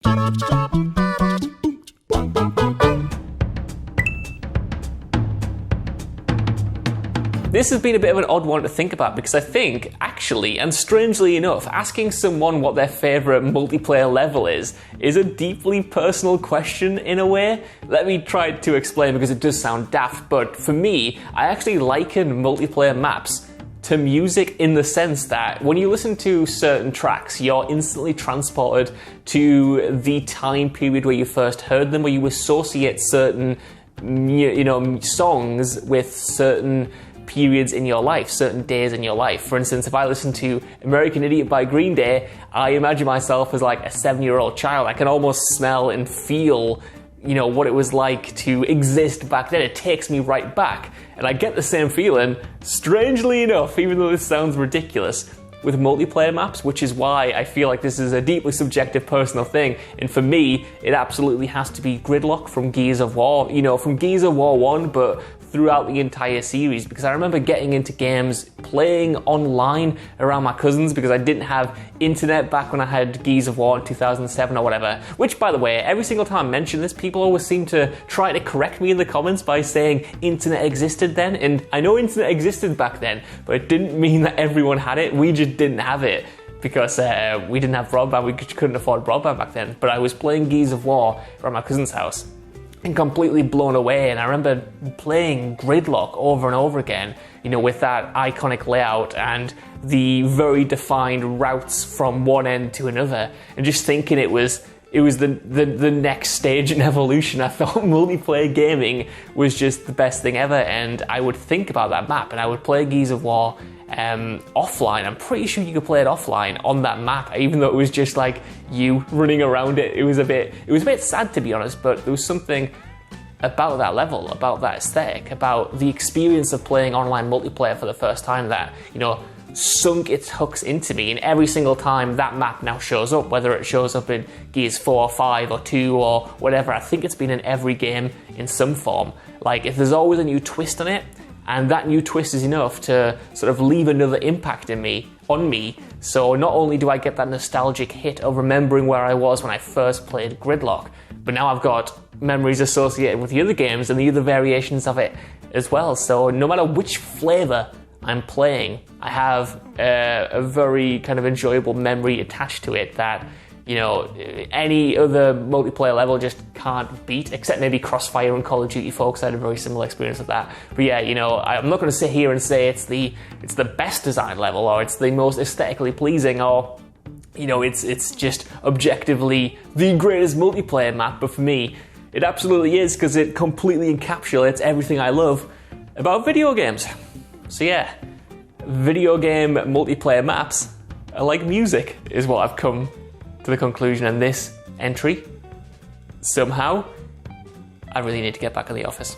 This has been a bit of an odd one to think about because I think, actually, and strangely enough, asking someone what their favourite multiplayer level is a deeply personal question in a way. Let me try to explain because it does sound daft, but for me, I actually liken multiplayer maps to music in the sense that when you listen to certain tracks, you're instantly transported to the time period where you first heard them, where you associate certain, songs with certain periods in your life, certain days in your life. For instance, if I listen to American Idiot by Green Day, I imagine myself as like a 7-year-old child. I can almost smell and feel, what it was like to exist back then. It takes me right back. And I get the same feeling, strangely enough, even though this sounds ridiculous, with multiplayer maps, which is why I feel like this is a deeply subjective personal thing. And for me, it absolutely has to be Gridlock from Gears of War, from Gears of War 1, but throughout the entire series, because I remember getting into games, playing online around my cousins, because I didn't have internet back when I had Gears of War in 2007 or whatever, which, by the way, every single time I mention this, people always seem to try to correct me in the comments by saying internet existed then, and I know internet existed back then, but it didn't mean that everyone had it. We just didn't have it because we didn't have broadband. We couldn't afford broadband back then, but I was playing Gears of War around my cousin's house and completely blown away. And I remember playing Gridlock over and over again, with that iconic layout and the very defined routes from one end to another, and just thinking it was the next stage in evolution. I thought multiplayer gaming was just the best thing ever, and I would think about that map, and I would play Gears of War offline. I'm pretty sure you could play it offline on that map, even though it was just like you running around it. It was a bit sad, to be honest, but there was something about that level, about that aesthetic, about the experience of playing online multiplayer for the first time that, sunk its hooks into me. And every single time that map now shows up, whether it shows up in Gears 4 or 5 or 2 or whatever, I think it's been in every game in some form. Like, if there's always a new twist on it, and that new twist is enough to sort of leave another impact on me. So not only do I get that nostalgic hit of remembering where I was when I first played Gridlock, but now I've got memories associated with the other games and the other variations of it as well. So no matter which flavor I'm playing, I have a very kind of enjoyable memory attached to it that, any other multiplayer level just can't beat, except maybe Crossfire and Call of Duty. Folks, I had a very similar experience with that. But yeah, I'm not going to sit here and say it's the best design level, or it's the most aesthetically pleasing, or it's just objectively the greatest multiplayer map. But for me, it absolutely is, because it completely encapsulates everything I love about video games. So yeah, video game multiplayer maps are like music, is what I've come to the conclusion in this entry. Somehow, I really need to get back in the office.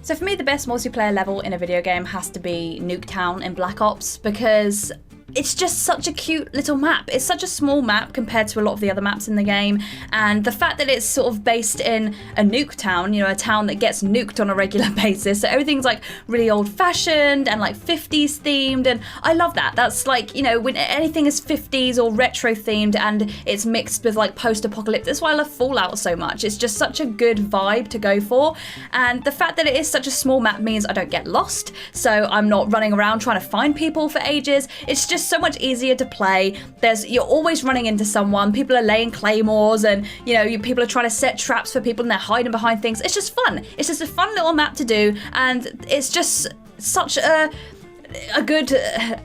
So for me, the best multiplayer level in a video game has to be Nuketown in Black Ops, because it's just such a cute little map. It's such a small map compared to a lot of the other maps in the game, and the fact that it's sort of based in a nuke town, a town that gets nuked on a regular basis, so everything's like really old-fashioned and like 50s themed, and I love that. That's like, when anything is 50s or retro themed and it's mixed with like post-apocalyptic. That's why I love Fallout so much. It's just such a good vibe to go for, and the fact that it is such a small map means I don't get lost, so I'm not running around trying to find people for ages. It's just so much easier to play. You're always running into someone. People are laying claymores, and people are trying to set traps for people, and they're hiding behind things. It's just fun. It's just a fun little map to do, and it's just such a good,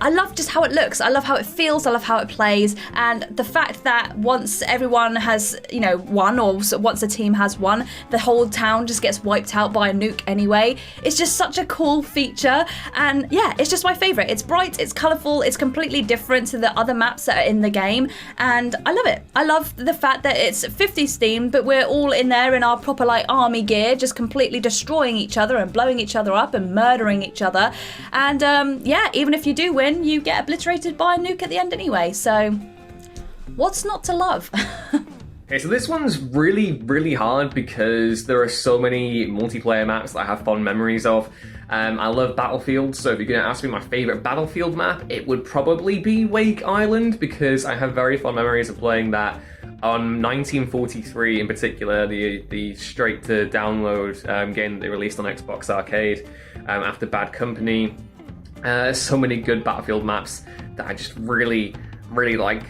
I love just how it looks, I love how it feels, I love how it plays, and the fact that once everyone has won, or once a team has won, the whole town just gets wiped out by a nuke anyway. It's just such a cool feature, and yeah, it's just my favourite. It's bright, it's colourful, it's completely different to the other maps that are in the game, and I love it. I love the fact that it's 50s themed, but we're all in there in our proper like army gear, just completely destroying each other and blowing each other up and murdering each other, and yeah, even if you do win, you get obliterated by a nuke at the end anyway, so what's not to love? Okay, so this one's really, really hard because there are so many multiplayer maps that I have fond memories of. I love Battlefield, so if you're going to ask me my favourite Battlefield map, it would probably be Wake Island, because I have very fond memories of playing that On 1943 in particular, the straight-to-download game that they released on Xbox Arcade after Bad Company, so many good Battlefield maps that I just really like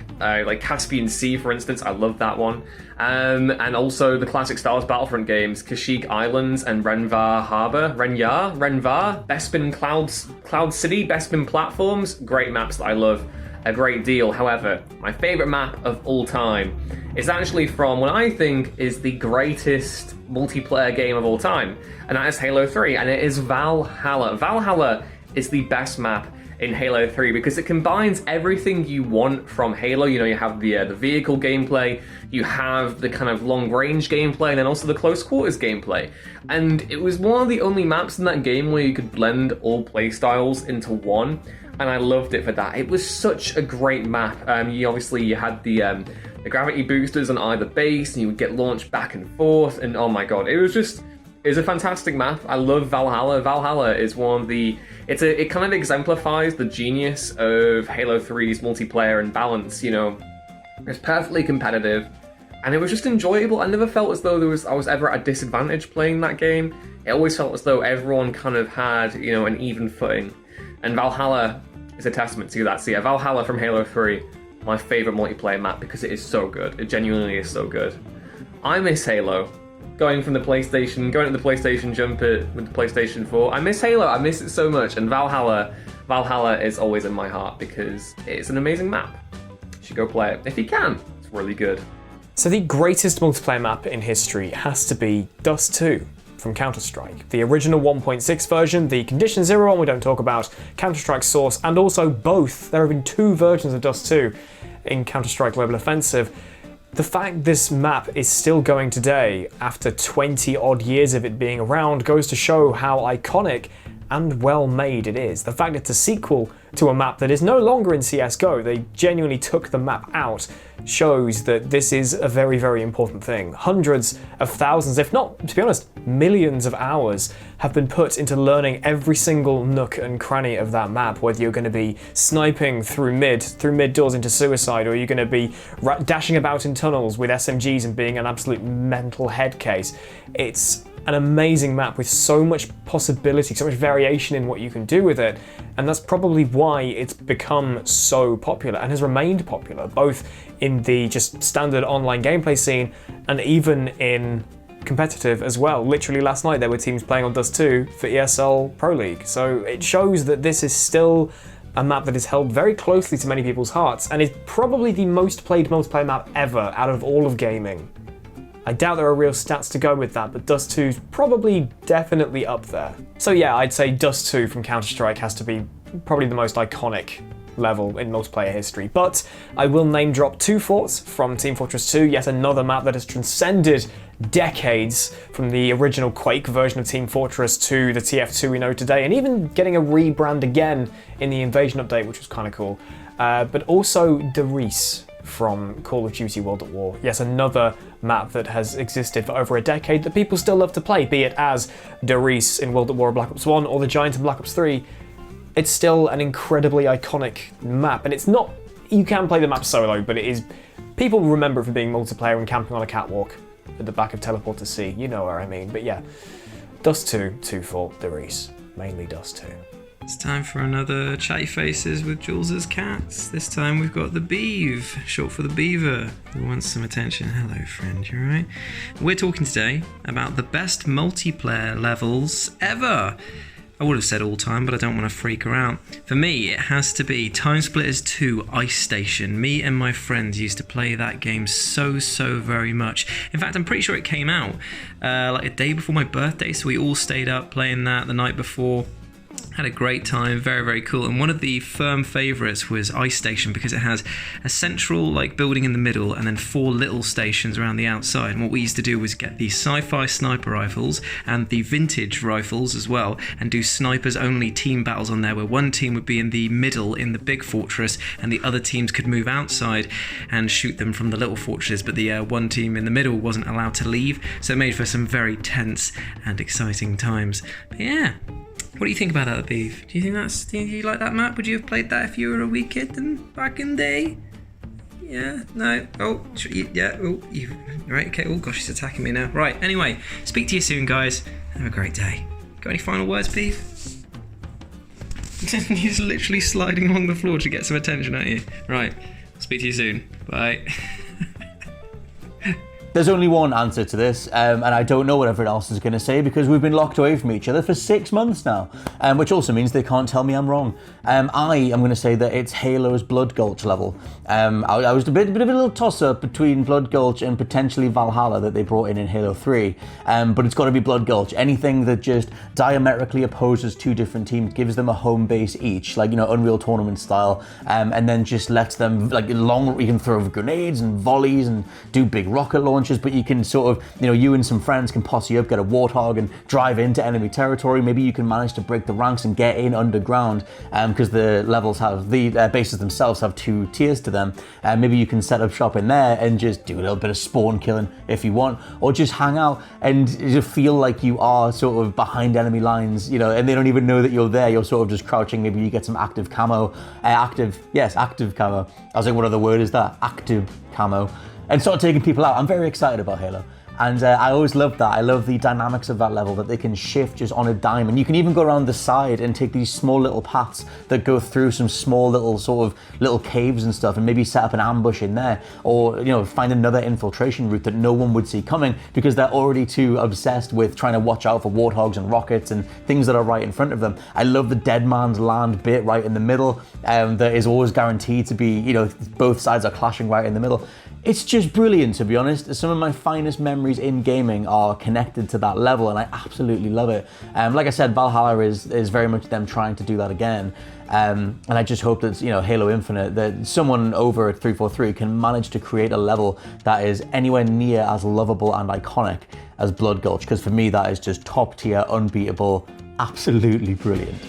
Caspian Sea, for instance. I love that one. And also the classic Star Wars Battlefront games, Kashyyyk Islands and Renvar Harbor. Renvar, Bespin Cloud City, Bespin Platforms. Great maps that I love a great deal. However, my favorite map of all time is actually from what I think is the greatest multiplayer game of all time, and that is Halo 3, and it is Valhalla. Valhalla is the best map in Halo 3 because it combines everything you want from Halo. You know, you have the vehicle gameplay, you have the kind of long-range gameplay, and then also the close quarters gameplay. And it was one of the only maps in that game where you could blend all playstyles into one, and I loved it for that. It was such a great map. You had the gravity boosters on either base, and you would get launched back and forth, and oh my god, it was a fantastic map. I love Valhalla. Valhalla is one of the... It kind of exemplifies the genius of Halo 3's multiplayer and balance, you know. It's perfectly competitive, and it was just enjoyable. I never felt as though I was ever at a disadvantage playing that game. It always felt as though everyone kind of had, you know, an even footing. And Valhalla is a testament to that. So yeah, Valhalla from Halo 3, my favorite multiplayer map because it is so good. It genuinely is so good. I miss Halo. Going to the PlayStation Jumper with the PlayStation 4. I miss Halo, I miss it so much, and Valhalla is always in my heart because it's an amazing map. You should go play it if you can. It's really good. So the greatest multiplayer map in history has to be Dust 2 from Counter-Strike. The original 1.6 version, the Condition Zero one we don't talk about, Counter-Strike Source, and also both. There have been 2 versions of Dust 2 in Counter-Strike Global Offensive. The fact this map is still going today, after 20 odd years of it being around, goes to show how iconic and well made it is. The fact it's a sequel to a map that is no longer in CSGO, they genuinely took the map out, shows that this is a very, very important thing. Hundreds of thousands, if not, to be honest, millions of hours have been put into learning every single nook and cranny of that map, whether you're going to be sniping through mid doors into suicide, or you're going to be dashing about in tunnels with SMGs and being an absolute mental head case. It's an amazing map with so much possibility, so much variation in what you can do with it, and that's probably why it's become so popular and has remained popular, both in the just standard online gameplay scene and even in competitive as well. Literally last night there were teams playing on Dust 2 for ESL Pro League, so it shows that this is still a map that is held very closely to many people's hearts and is probably the most played multiplayer map ever out of all of gaming. I doubt there are real stats to go with that, but Dust 2's probably definitely up there. So yeah, I'd say Dust 2 from Counter-Strike has to be probably the most iconic level in multiplayer history. But I will name drop 2 forts from Team Fortress 2, yet another map that has transcended decades from the original Quake version of Team Fortress to the TF2 we know today, and even getting a rebrand again in the Invasion update, which was kind of cool. But also Derice from Call of Duty World at War. Yes, another map that has existed for over a decade that people still love to play, be it as Derice in World at War Black Ops 1 or the Giant in Black Ops 3. It's still an incredibly iconic map, and it's not, you can play the map solo, but it is, people remember it for being multiplayer and camping on a catwalk at the back of Teleporter C, you know what I mean. But yeah, Dust 2 for Derice, mainly Dust 2. It's time for another Chatty Faces with Jules's cats. This time we've got the Beav, short for the Beaver, who wants some attention. Hello, friend, you alright? We're talking today about the best multiplayer levels ever. I would have said all time, but I don't want to freak her out. For me, it has to be Time Splitters 2 Ice Station. Me and my friends used to play that game so very much. In fact, I'm pretty sure it came out like a day before my birthday, so we all stayed up playing that the night before. Had a great time, very cool. And one of the firm favourites was Ice Station because it has a central building in the middle and then 4 little stations around the outside. And what we used to do was get the sci-fi sniper rifles and the vintage rifles as well, and do snipers only team battles on there, where one team would be in the middle in the big fortress and the other teams could move outside and shoot them from the little fortresses, but the one team in the middle wasn't allowed to leave. So it made for some very tense and exciting times. But yeah. What do you think about that, Beav? Do you like that map? Would you have played that if you were a wee kid back in the day? Yeah, no. Oh, yeah. Oh, you. Right, okay. Oh, gosh, he's attacking me now. Right, anyway, speak to you soon, guys. Have a great day. Got any final words, Beav? He's literally sliding along the floor to get some attention at you. Right, speak to you soon. Bye. There's only one answer to this, and I don't know what everyone else is going to say because we've been locked away from each other for 6 months now, which also means they can't tell me I'm wrong. I am going to say that it's Halo's Blood Gulch level. I was a bit of a little toss-up between Blood Gulch and potentially Valhalla that they brought in Halo 3, but it's got to be Blood Gulch. Anything that just diametrically opposes two different teams, gives them a home base each, like, you know, Unreal Tournament style, and then just lets them, like, you can throw grenades and volleys and do big rocket launches, but you can sort of, you know, you and some friends can posse up, get a warthog and drive into enemy territory. Maybe you can manage to break the ranks and get in underground, because the levels have, the bases themselves have 2 tiers to them. Maybe you can set up shop in there and just do a little bit of spawn killing if you want, or just hang out and just feel like you are sort of behind enemy lines, you know, and they don't even know that you're there. You're sort of just crouching. Maybe you get some active camo, active camo. I was like, what other word is that? Active camo. And start taking people out. I'm very excited about Halo. And I always loved that. I love the dynamics of that level, that they can shift just on a dime. And you can even go around the side and take these small little paths that go through some small little sort of little caves and stuff, and maybe set up an ambush in there, or, you know, find another infiltration route that no one would see coming because they're already too obsessed with trying to watch out for warthogs and rockets and things that are right in front of them. I love the dead man's land bit right in the middle, that is always guaranteed to be, you know, both sides are clashing right in the middle. It's just brilliant, to be honest. Some of my finest memories in gaming are connected to that level, and I absolutely love it. Like I said, Valhalla is very much them trying to do that again. And I just hope that, you know, Halo Infinite, that someone over at 343 can manage to create a level that is anywhere near as lovable and iconic as Blood Gulch, because for me that is just top tier, unbeatable, absolutely brilliant.